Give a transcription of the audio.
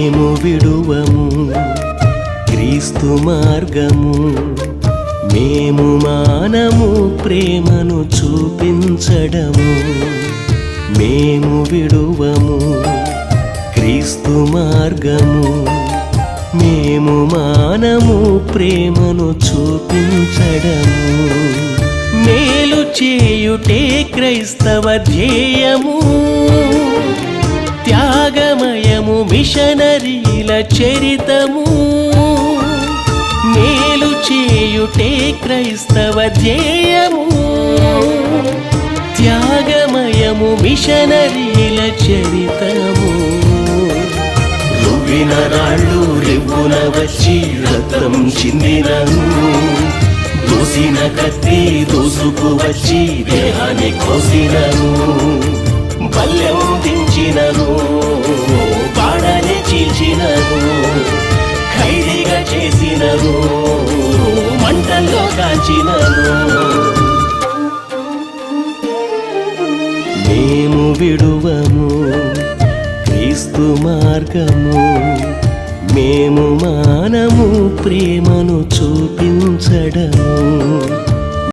మేము విడువము క్రీస్తు మార్గము, మేము మానము ప్రేమను చూపించడము. మేము విడువము క్రీస్తు మార్గము, మేము మానము ప్రేమను చూపించడము. మేలు చేయుటే క్రైస్తవ ధ్యేయము, త్యాగమయము మిషనరీల చరితము. మేలు చేయుటే క్రైస్తవ ధ్యేయము, త్యాగమయము మిషనరీల చరితము. రువ్విన రాళ్ళు రివ్వున వచ్చి రక్తం చిందినను, దూసిన కత్తి దూసుకు వచ్చి దేహాన్ని కోసినను. బల్యం దించినను, బాణాన్ని చీల్చినను, ఖైదీగా చేసినను, మంటల్లో కాల్చినను. మేము విడువము క్రీస్తు మార్గము, మేము మానము ప్రేమను చూపించడము.